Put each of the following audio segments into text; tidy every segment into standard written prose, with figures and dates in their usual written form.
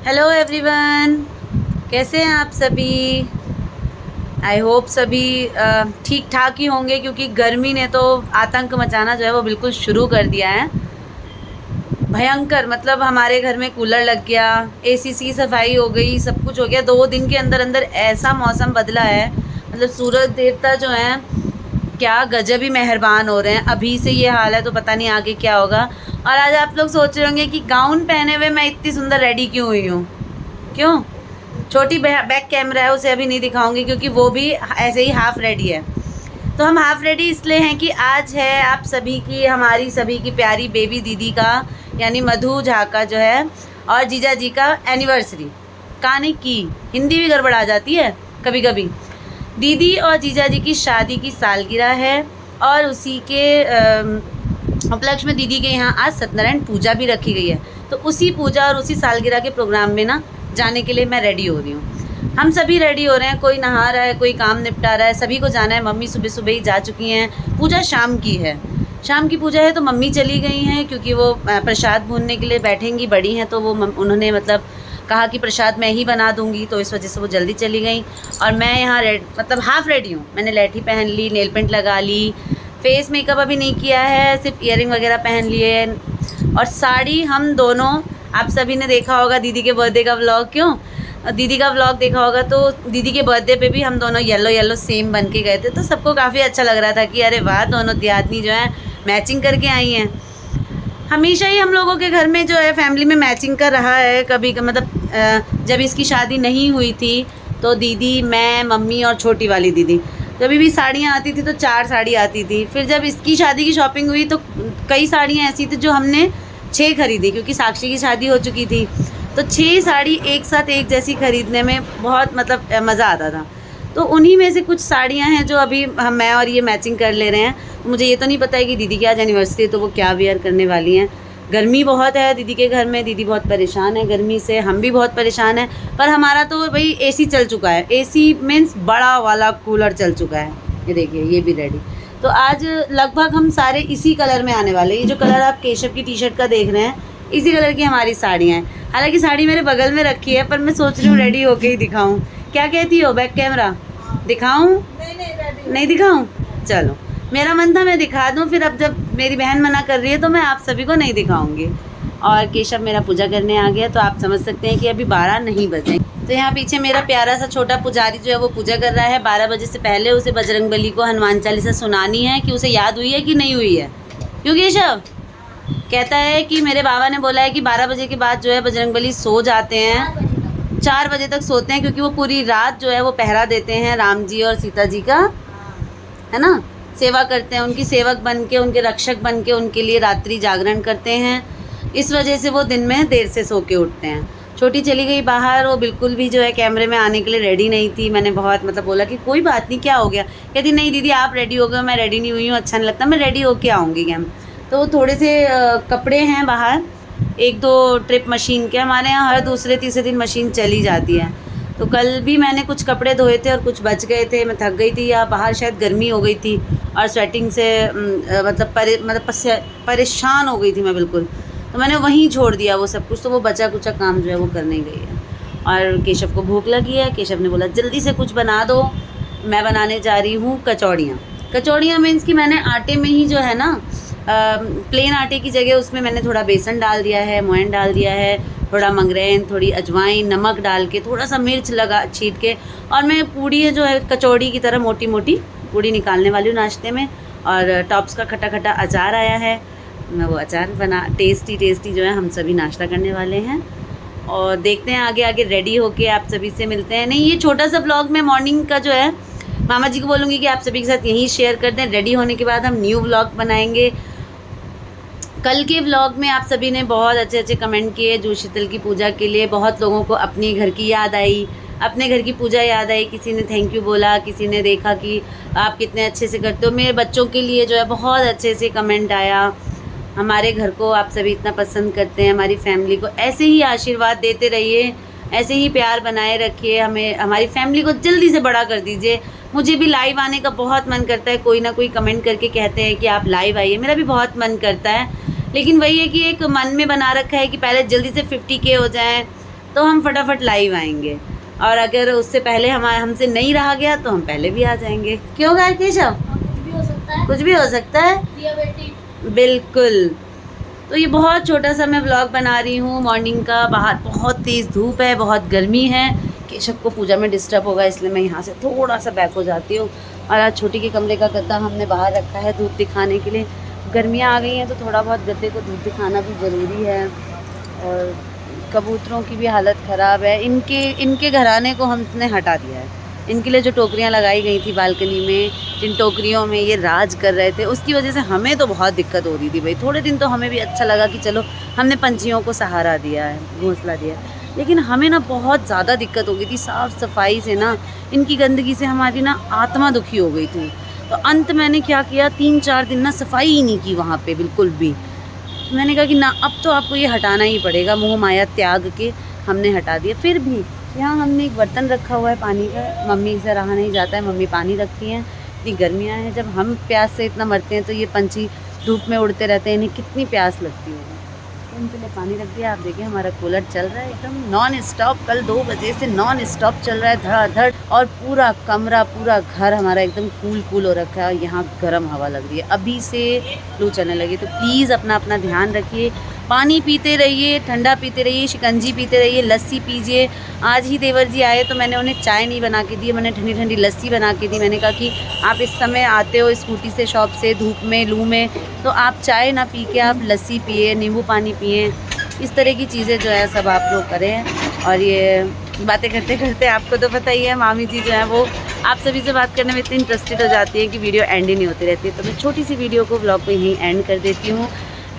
Hello everyone, कैसे हैं आप सभी। आई होप सभी ठीक ठाक ही होंगे, क्योंकि गर्मी ने तो आतंक मचाना जो है वो बिल्कुल शुरू कर दिया है। भयंकर, मतलब हमारे घर में कूलर लग गया, एसी की सफाई हो गई, सब कुछ हो गया। 2 दिन के अंदर अंदर ऐसा मौसम बदला है, मतलब सूरज देवता जो हैं क्या गजब ही मेहरबान हो रहे हैं। अभी से ये हाल है तो पता नहीं आगे क्या होगा। और आज आप लोग सोच रहे होंगे कि गाउन पहने हुए मैं इतनी सुंदर रेडी क्यों हुई हूँ। क्यों? छोटी बैक कैमरा है, उसे अभी नहीं दिखाऊंगी क्योंकि वो भी ऐसे ही हाफ रेडी है। तो हम हाफ रेडी इसलिए हैं कि आज है आप सभी की, हमारी सभी की प्यारी बेबी दीदी का, यानी मधु झा का जो है, और जीजा जी का एनिवर्सरी। कहानी की हिंदी भी गड़बड़ आ जाती है कभी कभी। दीदी और जीजा जी की शादी की सालगिरह है, और उसी के उपलक्ष्य में दीदी के यहाँ आज सत्यनारायण पूजा भी रखी गई है। तो उसी पूजा और उसी सालगिरह के प्रोग्राम में ना जाने के लिए मैं रेडी हो रही हूँ। हम सभी रेडी हो रहे हैं, कोई नहा रहा है, कोई काम निपटा रहा है, सभी को जाना है। मम्मी सुबह सुबह ही जा चुकी हैं, पूजा शाम की है, शाम की पूजा है। तो मम्मी चली गई हैं क्योंकि वो प्रसाद भूनने के लिए बैठेंगी, बड़ी हैं तो वो उन्होंने मतलब कहा कि प्रसाद मैं ही बना दूंगी, तो इस वजह से वो जल्दी चली गई। और मैं यहाँ मतलब हाफ रेडी हूँ। मैंने लहठी पहन ली, नेल पेंट लगा ली, फेस मेकअप अभी नहीं किया है, सिर्फ ईयरिंग वगैरह पहन लिए। और साड़ी हम दोनों, आप सभी ने देखा होगा दीदी के बर्थडे का व्लॉग, क्यों दीदी का व्लॉग देखा होगा तो दीदी के बर्थडे पे भी हम दोनों येलो येलो सेम बन के गए थे। तो सबको काफ़ी अच्छा लग रहा था कि अरे वाह, दोनों दियादनी जो है मैचिंग करके आई हैं। हमेशा ही हम लोगों के घर में जो है फैमिली में मैचिंग का रहा है। कभी मतलब जब इसकी शादी नहीं हुई थी तो दीदी, मैं, मम्मी और छोटी वाली दीदी, जब भी साड़ियाँ आती थी तो 4 साड़ी आती थी। फिर जब इसकी शादी की शॉपिंग हुई तो कई साड़ियाँ ऐसी थी जो हमने 6 खरीदी, क्योंकि साक्षी की शादी हो चुकी थी। तो 6 साड़ी एक साथ एक जैसी खरीदने में बहुत मतलब मज़ा आता था। तो उन्हीं में से कुछ साड़ियाँ हैं जो अभी मैं और ये मैचिंग कर ले रहे हैं। तो मुझे ये तो नहीं पता है कि दीदी की आज एनिवर्सरी है तो वो क्या वेयर करने वाली हैं। गर्मी बहुत है दीदी के घर में, दीदी बहुत परेशान है गर्मी से, हम भी बहुत परेशान हैं। पर हमारा तो भाई एसी चल चुका है, एसी मीन्स बड़ा वाला कूलर चल चुका है। ये देखिए, ये भी रेडी। तो आज लगभग हम सारे इसी कलर में आने वाले हैं। ये जो कलर आप केशव की टी शर्ट का देख रहे हैं, इसी कलर की हमारी साड़ियाँ हैं। हालांकि साड़ी मेरे बगल में रखी है, पर मैं सोच रही हूँ रेडी होके ही दिखाऊं। क्या कहती हो, बैक कैमरा दिखाऊं? नहीं दिखाऊं? चलो, मेरा मन था मैं दिखा दूं, फिर अब जब मेरी बहन मना कर रही है तो मैं आप सभी को नहीं दिखाऊंगी। और केशव मेरा पूजा करने आ गया, तो आप समझ सकते हैं कि अभी 12 नहीं बजे। तो यहाँ पीछे मेरा प्यारा सा छोटा पुजारी जो है वो पूजा कर रहा है। 12 बजे से पहले उसे बजरंगबली को हनुमान चालीसा सुनानी है कि उसे याद हुई है कि नहीं हुई है। क्यों केशव? कहता है कि मेरे बाबा ने बोला है कि 12 बजे के बाद जो है बजरंगबली सो जाते हैं, 4 बजे तक सोते हैं, क्योंकि वो पूरी रात जो है वो पहरा देते हैं राम जी और सीता जी का, है ना, सेवा करते हैं, उनकी सेवक बन के, उनके रक्षक बन के, उनके लिए रात्रि जागरण करते हैं। इस वजह से वो दिन में देर से सो के उठते हैं। छोटी चली गई बाहर, वो बिल्कुल भी जो है कैमरे में आने के लिए रेडी नहीं थी। मैंने बहुत मतलब बोला कि कोई बात नहीं, क्या हो गया। कहती नहीं दीदी आप रेडी हो गए, मैं रेडी नहीं हुई हूँ, अच्छा नहीं लगता, मैं रेडी होके आऊँगी कैम। तो थोड़े से कपड़े हैं बाहर, 1-2 ट्रिप मशीन के, हमारे यहाँ हर दूसरे तीसरे दिन मशीन चली जाती है। तो कल भी मैंने कुछ कपड़े धोए थे और कुछ बच गए थे, मैं थक गई थी या बाहर शायद गर्मी हो गई थी और स्वेटिंग से मतलब परेशान हो गई थी मैं बिल्कुल। तो मैंने वहीं छोड़ दिया वो सब कुछ, तो वो बचा कुचा काम जो है वो करने गई है। और केशव को भूख लगी है, केशव ने बोला जल्दी से कुछ बना दो। मैं बनाने जा रही हूँ कचौड़ियाँ। कचौड़ियाँ मीन्स कि मैंने आटे में ही जो है ना, प्लेन आटे की जगह उसमें मैंने थोड़ा बेसन डाल दिया है, मोयन डाल दिया है, थोड़ा मंगरेन, थोड़ी अजवाइन, नमक डाल के, थोड़ा सा मिर्च लगा छीट के, और मैं पूड़ी जो है कचौड़ी की तरह मोटी मोटी पूड़ी निकालने वाली हूँ नाश्ते में। और टॉप्स का खट्टा खट्टा अचार आया है, मैं वो अचार बना टेस्टी जो है हम सभी नाश्ता करने वाले हैं। और देखते हैं आगे आगे रेडी होके आप सभी से मिलते हैं। नहीं, ये छोटा सा व्लॉग मैं मॉर्निंग का जो है मामा जी को बोलूँगी कि आप सभी के साथ यहीं शेयर कर दें। रेडी होने के बाद हम न्यू व्लॉग बनाएंगे। कल के व्लॉग में आप सभी ने बहुत अच्छे अच्छे कमेंट किए जूड़ शीतल की पूजा के लिए। बहुत लोगों को अपने घर की याद आई, अपने घर की पूजा याद आई। किसी ने थैंक यू बोला, किसी ने देखा कि आप कितने अच्छे से करते हो। मेरे बच्चों के लिए जो है बहुत अच्छे से कमेंट आया। हमारे घर को आप सभी इतना पसंद करते हैं, हमारी फैमिली को ऐसे ही आशीर्वाद देते रहिए, ऐसे ही प्यार बनाए रखिए, हमें हमारी फैमिली को जल्दी से बड़ा कर दीजिए। मुझे भी लाइव आने का बहुत मन करता है, कोई ना कोई कमेंट करके कहते हैं कि आप लाइव आइए, मेरा भी बहुत मन करता है। लेकिन वही है कि एक मन में बना रखा है कि पहले जल्दी से 50K हो जाए, तो हम फटाफट लाइव आएंगे, और अगर उससे पहले हमसे नहीं रहा गया तो हम पहले भी आ जाएंगे। क्यों गाय केशव? कुछ भी हो सकता है, कुछ भी हो सकता है, दिया बेटी। बिल्कुल। तो ये बहुत छोटा सा मैं व्लॉग बना रही हूँ मॉर्निंग का। बाहर बहुत तेज़ धूप है, बहुत गर्मी है। केशव को पूजा में डिस्टर्ब होगा, इसलिए मैं यहाँ से थोड़ा सा बैक हो जाती हूँ। और आज छोटी के कमरे का गद्दा हमने बाहर रखा है धूप दिखाने के लिए। गर्मियाँ आ गई हैं तो थोड़ा बहुत गद्दे को धूप दिखाना भी ज़रूरी है। और कबूतरों की भी हालत ख़राब है। इनके घराने को हमने हटा दिया है। इनके लिए जो टोकरियाँ लगाई गई थी बालकनी में, जिन टोकरियों में ये राज कर रहे थे, उसकी वजह से हमें तो बहुत दिक्कत हो रही थी भाई। थोड़े दिन तो हमें भी अच्छा लगा कि चलो हमने पंछियों को सहारा दिया है, घोंसला दिया है, लेकिन हमें ना बहुत ज़्यादा दिक्कत हो गई थी। साफ़ सफाई से ना, इनकी गंदगी से हमारी ना आत्मा दुखी हो गई थी। तो अंत मैंने क्या किया, 3-4 दिन ना सफाई ही नहीं की वहाँ पर बिल्कुल भी। मैंने कहा कि ना, अब तो आपको ये हटाना ही पड़ेगा। मोह माया त्याग के हमने हटा दिया। फिर भी यहाँ हमने एक बर्तन रखा हुआ है पानी का, मम्मी से रहा नहीं जाता है, मम्मी पानी रखती हैं। इतनी गर्मियाँ हैं, जब हम प्यास से इतना मरते हैं तो ये पंछी धूप में उड़ते रहते हैं, इन्हें कितनी प्यास लगती होगी। तो इनके लिए पानी रख दिया। आप देखिए हमारा कूलर चल रहा है एकदम नॉन स्टॉप। कल 2 बजे से नॉन स्टॉप चल रहा है धड़ाधड़, और पूरा कमरा, पूरा घर हमारा एकदम कूल हो रखा है। यहाँ गर्म हवा लग रही है, अभी से लू चलने लगी। तो प्लीज़ अपना ध्यान रखिए, पानी पीते रहिए, ठंडा पीते रहिए, शिकंजी पीते रहिए, लस्सी पीजिए। आज ही देवर जी आए तो मैंने उन्हें चाय नहीं बना के दी, मैंने ठंडी ठंडी लस्सी बना के दी। मैंने कहा कि आप इस समय आते हो स्कूटी से शॉप से, धूप में, लू में, तो आप चाय ना पी के आप लस्सी पिए, नींबू पानी पिए। इस तरह की चीज़ें जो है सब आप लोग करें। और ये बातें करते करते आपको तो पता ही है, मामी जी जो है वो आप सभी से बात करने में इतनी इंटरेस्टेड हो जाती है कि वीडियो एंड ही नहीं होती रहती है। तो मैं छोटी सी वीडियो को व्लॉग को यहीं एंड कर देती हूँ।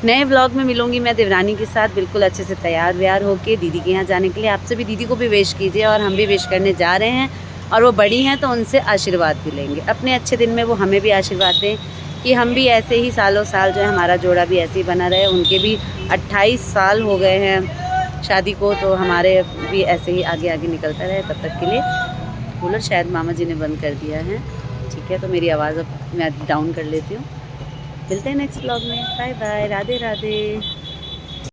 नए व्लॉग में मिलूंगी मैं देवरानी के साथ, बिल्कुल अच्छे से तैयार व्यार होके दीदी के यहाँ जाने के लिए। आप सभी दीदी को भी विश कीजिए, और हम भी विश करने जा रहे हैं। और वो बड़ी हैं तो उनसे आशीर्वाद भी लेंगे। अपने अच्छे दिन में वो हमें भी आशीर्वाद दें कि हम भी ऐसे ही सालों साल जो है हमारा जोड़ा भी ऐसे ही बना रहे। उनके भी 28 साल हो गए हैं शादी को, तो हमारे भी ऐसे ही आगे आगे निकलता रहे। तब तक के लिए कूलर शायद मामा जी ने बंद कर दिया है, ठीक है। तो मेरी आवाज़ अब मैं डाउन कर लेती हूँ। मिलते हैं नेक्स्ट व्लॉग में। Bye bye, Radhe Radhe.